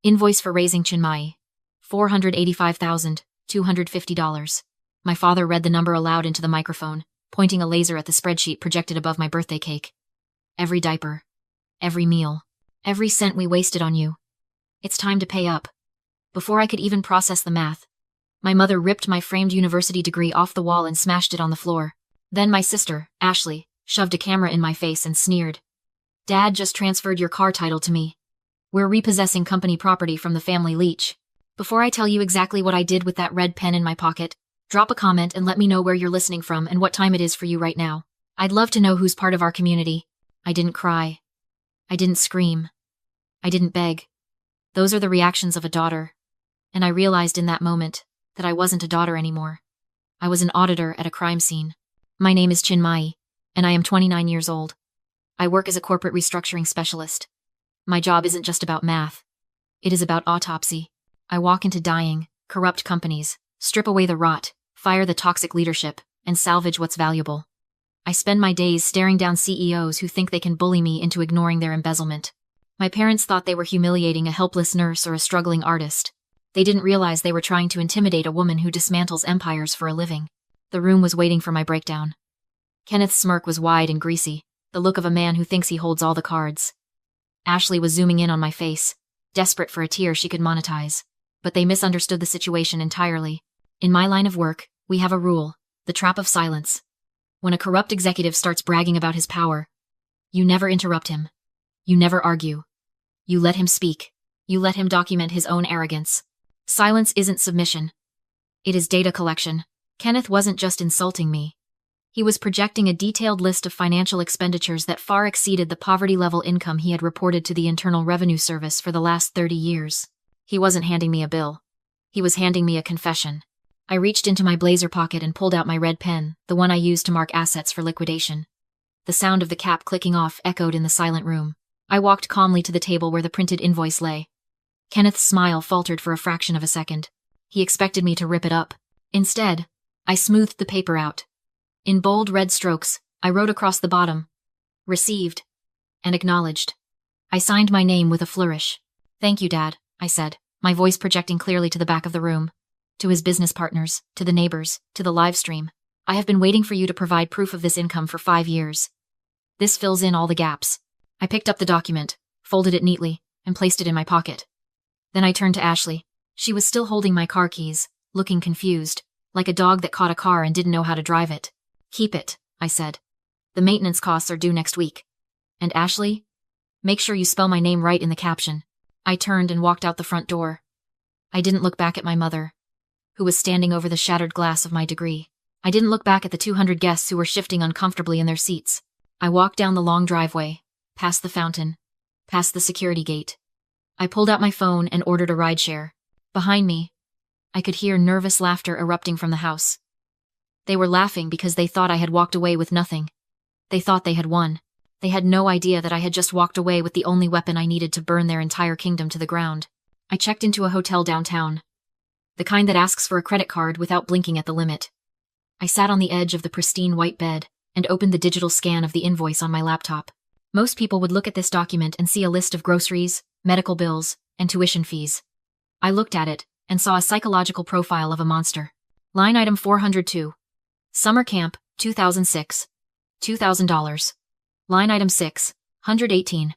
Invoice for raising Chinmai. $485,250. My father read the number aloud into the microphone, pointing a laser at the spreadsheet projected above my birthday cake. Every diaper. Every meal. Every cent we wasted on you. It's time to pay up. Before I could even process the math, my mother ripped my framed university degree off the wall and smashed it on the floor. Then my sister, Ashley, shoved a camera in my face and sneered. Dad just transferred your car title to me. We're repossessing company property from the family leech. Before I tell you exactly what I did with that red pen in my pocket, drop a comment and let me know where you're listening from and what time it is for you right now. I'd love to know who's part of our community. I didn't cry. I didn't scream. I didn't beg. Those are the reactions of a daughter. And I realized in that moment that I wasn't a daughter anymore. I was an auditor at a crime scene. My name is Chinmai, and I am 29 years old. I work as a corporate restructuring specialist. My job isn't just about math. It is about autopsy. I walk into dying, corrupt companies, strip away the rot, fire the toxic leadership, and salvage what's valuable. I spend my days staring down CEOs who think they can bully me into ignoring their embezzlement. My parents thought they were humiliating a helpless nurse or a struggling artist. They didn't realize they were trying to intimidate a woman who dismantles empires for a living. The room was waiting for my breakdown. Kenneth's smirk was wide and greasy, the look of a man who thinks he holds all the cards. Ashley was zooming in on my face, desperate for a tear she could monetize. But they misunderstood the situation entirely. In my line of work, we have a rule, the trap of silence. When a corrupt executive starts bragging about his power, you never interrupt him. You never argue. You let him speak. You let him document his own arrogance. Silence isn't submission. It is data collection. Kenneth wasn't just insulting me. He was projecting a detailed list of financial expenditures that far exceeded the poverty-level income he had reported to the Internal Revenue Service for the last 30 years. He wasn't handing me a bill. He was handing me a confession. I reached into my blazer pocket and pulled out my red pen, the one I used to mark assets for liquidation. The sound of the cap clicking off echoed in the silent room. I walked calmly to the table where the printed invoice lay. Kenneth's smile faltered for a fraction of a second. He expected me to rip it up. Instead, I smoothed the paper out. In bold red strokes, I wrote across the bottom, "Received," and "Acknowledged." I signed my name with a flourish. "Thank you, Dad," I said, my voice projecting clearly to the back of the room. To his business partners, to the neighbors, to the live stream. I have been waiting for you to provide proof of this income for 5 years. This fills in all the gaps. I picked up the document, folded it neatly, and placed it in my pocket. Then I turned to Ashley. She was still holding my car keys, looking confused, like a dog that caught a car and didn't know how to drive it. "Keep it," I said. "The maintenance costs are due next week. And Ashley, make sure you spell my name right in the caption." I turned and walked out the front door. I didn't look back at my mother, who was standing over the shattered glass of my degree. I didn't look back at the 200 guests who were shifting uncomfortably in their seats. I walked down the long driveway, past the fountain, past the security gate. I pulled out my phone and ordered a rideshare. Behind me, I could hear nervous laughter erupting from the house. They were laughing because they thought I had walked away with nothing. They thought they had won. They had no idea that I had just walked away with the only weapon I needed to burn their entire kingdom to the ground. I checked into a hotel downtown. The kind that asks for a credit card without blinking at the limit. I sat on the edge of the pristine white bed and opened the digital scan of the invoice on my laptop. Most people would look at this document and see a list of groceries, medical bills, and tuition fees. I looked at it and saw a psychological profile of a monster. Line item 402. Summer camp, 2006. $2,000. Line item 6, 118.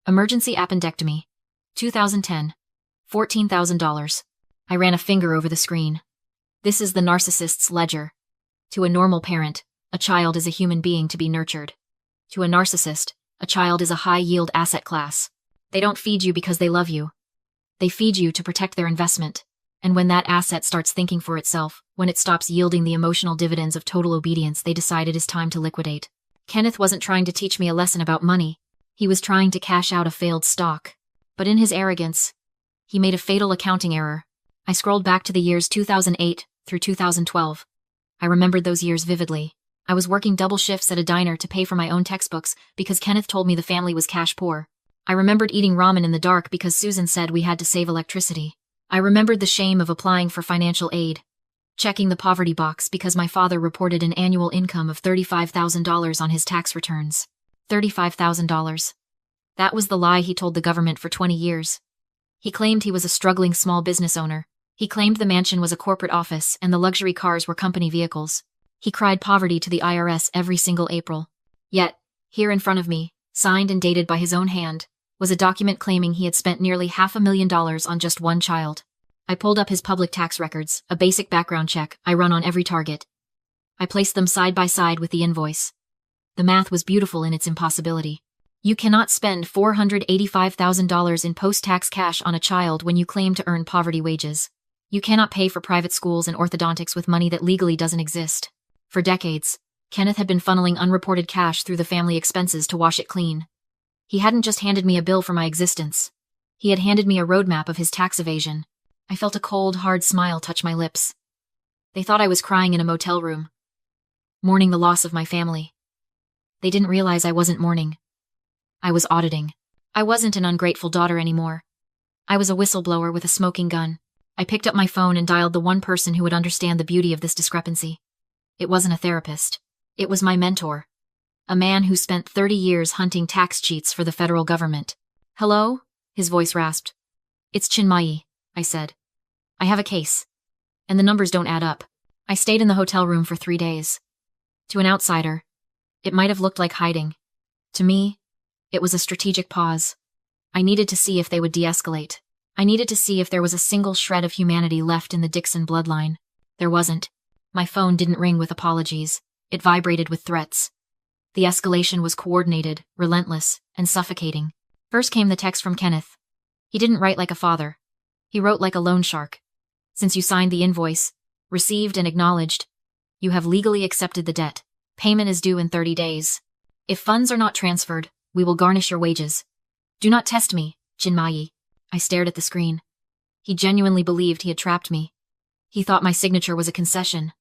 Emergency appendectomy. 2010. $14,000. I ran a finger over the screen. This is the narcissist's ledger. To a normal parent, a child is a human being to be nurtured. To a narcissist, a child is a high-yield asset class. They don't feed you because they love you. They feed you to protect their investment. And when that asset starts thinking for itself, when it stops yielding the emotional dividends of total obedience, they decide it is time to liquidate. Kenneth wasn't trying to teach me a lesson about money. He was trying to cash out a failed stock. But in his arrogance, he made a fatal accounting error. I scrolled back to the years 2008 through 2012. I remembered those years vividly. I was working double shifts at a diner to pay for my own textbooks because Kenneth told me the family was cash poor. I remembered eating ramen in the dark because Susan said we had to save electricity. I remembered the shame of applying for financial aid, checking the poverty box because my father reported an annual income of $35,000 on his tax returns. $35,000. That was the lie he told the government for 20 years. He claimed he was a struggling small business owner. He claimed the mansion was a corporate office and the luxury cars were company vehicles. He cried poverty to the IRS every single April. Yet, here in front of me, signed and dated by his own hand, was a document claiming he had spent nearly $500,000 on just one child. I pulled up his public tax records, a basic background check I run on every target. I placed them side by side with the invoice. The math was beautiful in its impossibility. You cannot spend $485,000 in post-tax cash on a child when you claim to earn poverty wages. You cannot pay for private schools and orthodontics with money that legally doesn't exist. For decades, Kenneth had been funneling unreported cash through the family expenses to wash it clean. He hadn't just handed me a bill for my existence. He had handed me a roadmap of his tax evasion. I felt a cold, hard smile touch my lips. They thought I was crying in a motel room, mourning the loss of my family. They didn't realize I wasn't mourning. I was auditing. I wasn't an ungrateful daughter anymore. I was a whistleblower with a smoking gun. I picked up my phone and dialed the one person who would understand the beauty of this discrepancy. It wasn't a therapist. It was my mentor. A man who spent 30 years hunting tax cheats for the federal government. "Hello?" His voice rasped. "It's Chinmayi," I said. "I have a case. And the numbers don't add up." I stayed in the hotel room for 3 days. To an outsider, it might have looked like hiding. To me, it was a strategic pause. I needed to see if they would de-escalate. I needed to see if there was a single shred of humanity left in the Dixon bloodline. There wasn't. My phone didn't ring with apologies. It vibrated with threats. The escalation was coordinated, relentless, and suffocating. First came the text from Kenneth. He didn't write like a father. He wrote like a loan shark. "Since you signed the invoice, received and acknowledged, you have legally accepted the debt. Payment is due in 30 days. If funds are not transferred, we will garnish your wages. Do not test me, Chinmayi." I stared at the screen. He genuinely believed he had trapped me. He thought my signature was a concession,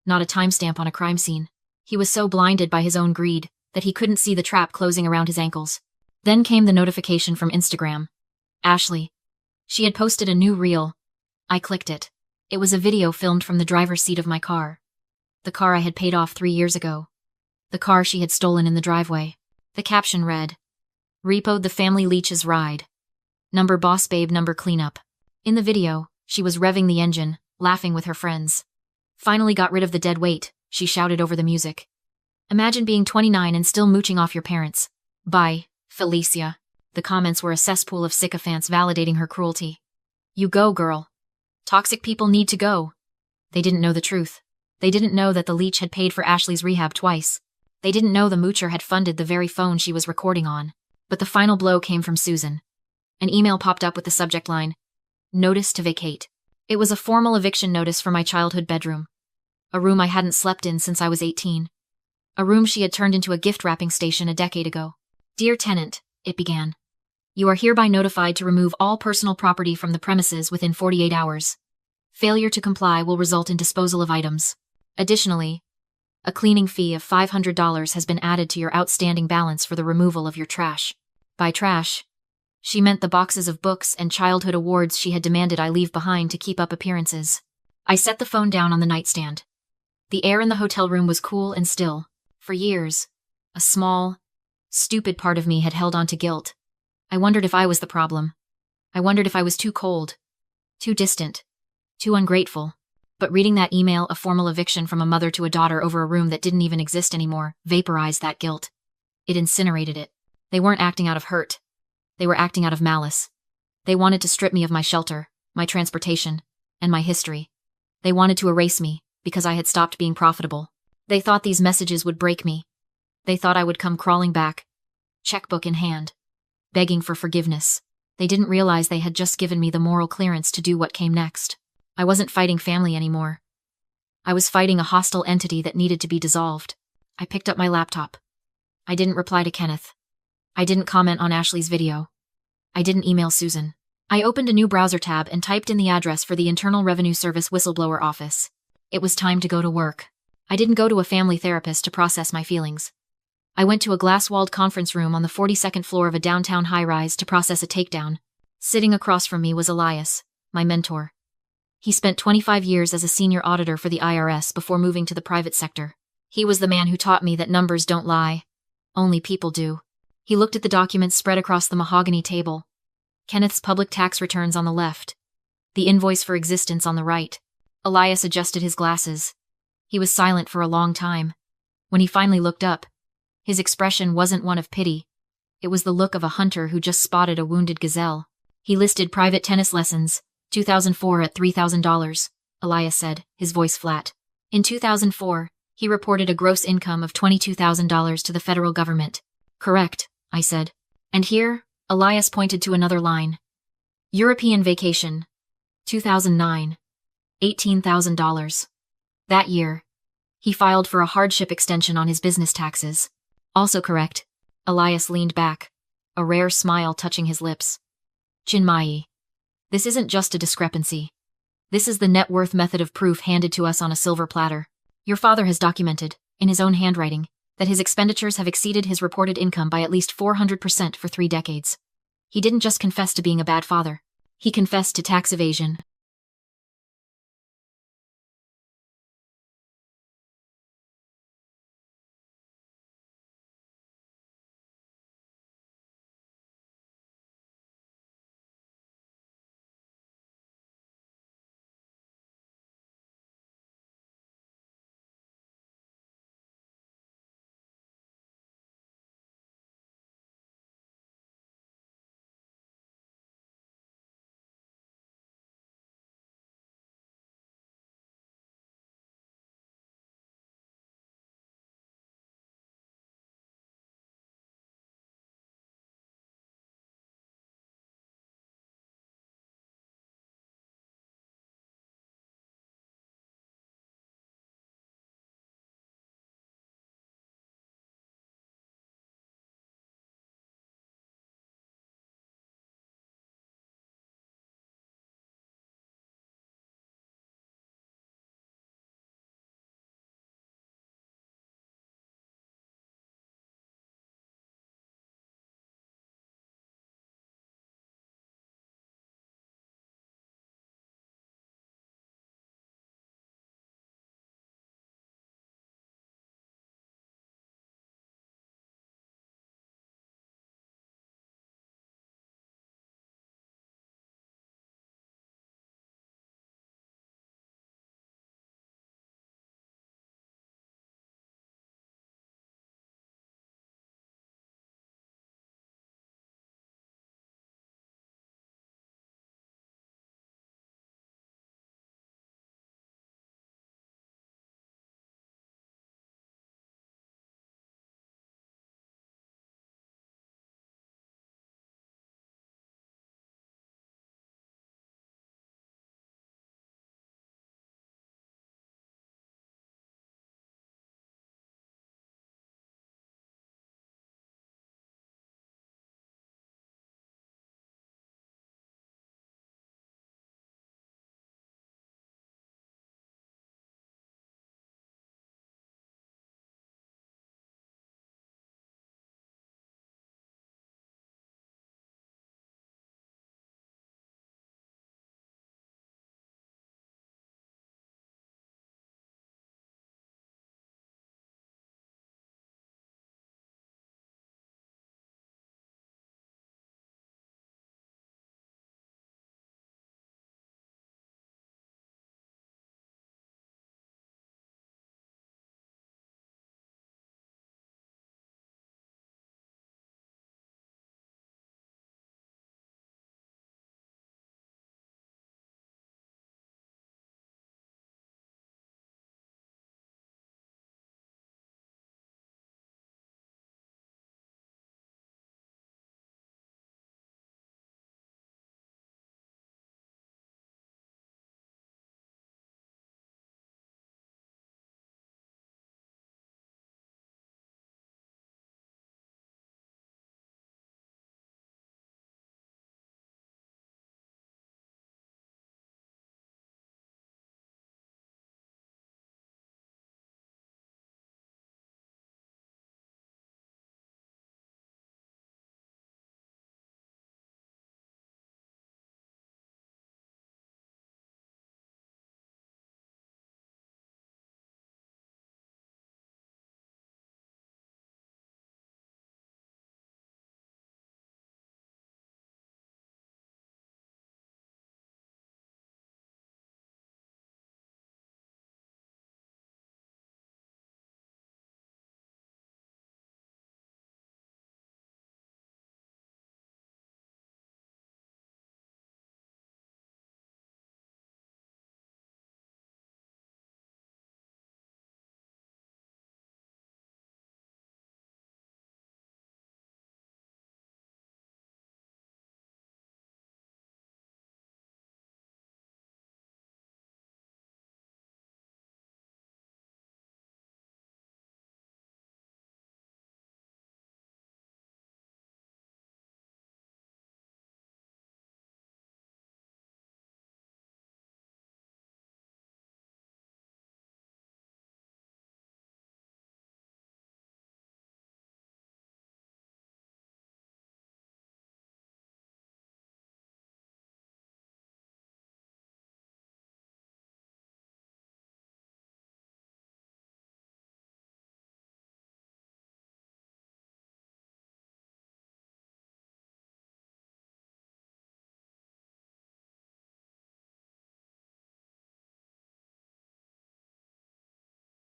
not a timestamp on a crime scene. He was so blinded by his own greed that he couldn't see the trap closing around his ankles. Then came the notification from Instagram. Ashley. She had posted a new reel. I clicked it. It was a video filmed from the driver's seat of my car. The car I had paid off 3 years ago. The car she had stolen in the driveway. The caption read, "Repoed the family leech's ride. Number boss babe, number cleanup." In the video, she was revving the engine, laughing with her friends. "Finally got rid of the dead weight," she shouted over the music. "Imagine being 29 and still mooching off your parents. Bye, Felicia." The comments were a cesspool of sycophants validating her cruelty. "You go, girl. Toxic people need to go." They didn't know the truth. They didn't know that the leech had paid for Ashley's rehab twice. They didn't know the moocher had funded the very phone she was recording on. But the final blow came from Susan. An email popped up with the subject line, "Notice to vacate." It was a formal eviction notice for my childhood bedroom. A room I hadn't slept in since I was 18. A room she had turned into a gift-wrapping station a decade ago. "Dear tenant," it began. "You are hereby notified to remove all personal property from the premises within 48 hours. Failure to comply will result in disposal of items. Additionally, a cleaning fee of $500 has been added to your outstanding balance for the removal of your trash." By trash, she meant the boxes of books and childhood awards she had demanded I leave behind to keep up appearances. I set the phone down on the nightstand. The air in the hotel room was cool and still. For years, a small, stupid part of me had held on to guilt. I wondered if I was the problem. I wondered if I was too cold, too distant, too ungrateful. But reading that email, a formal eviction from a mother to a daughter over a room that didn't even exist anymore, vaporized that guilt. It incinerated it. They weren't acting out of hurt. They were acting out of malice. They wanted to strip me of my shelter, my transportation, and my history. They wanted to erase me because I had stopped being profitable. They thought these messages would break me. They thought I would come crawling back, checkbook in hand, begging for forgiveness. They didn't realize they had just given me the moral clearance to do what came next. I wasn't fighting family anymore. I was fighting a hostile entity that needed to be dissolved. I picked up my laptop. I didn't reply to Kenneth. I didn't comment on Ashley's video. I didn't email Susan. I opened a new browser tab and typed in the address for the Internal Revenue Service whistleblower office. It was time to go to work. I didn't go to a family therapist to process my feelings. I went to a glass-walled conference room on the 42nd floor of a downtown high-rise to process a takedown. Sitting across from me was Elias, my mentor. He spent 25 years as a senior auditor for the IRS before moving to the private sector. He was the man who taught me that numbers don't lie. Only people do. He looked at the documents spread across the mahogany table. Kenneth's public tax returns on the left. The invoice for existence on the right. Elias adjusted his glasses. He was silent for a long time. When he finally looked up, his expression wasn't one of pity. It was the look of a hunter who just spotted a wounded gazelle. He listed private tennis lessons, 2004 at $3,000, Elias said, his voice flat. In 2004, he reported a gross income of $22,000 to the federal government. Correct, I said. And here, Elias pointed to another line. European vacation. 2009. $18,000. That year, he filed for a hardship extension on his business taxes. Also correct. Elias leaned back, a rare smile touching his lips. Chinmayi. This isn't just a discrepancy. This is the net worth method of proof handed to us on a silver platter. Your father has documented, in his own handwriting, that his expenditures have exceeded his reported income by at least 400% for 3 decades. He didn't just confess to being a bad father. He confessed to tax evasion,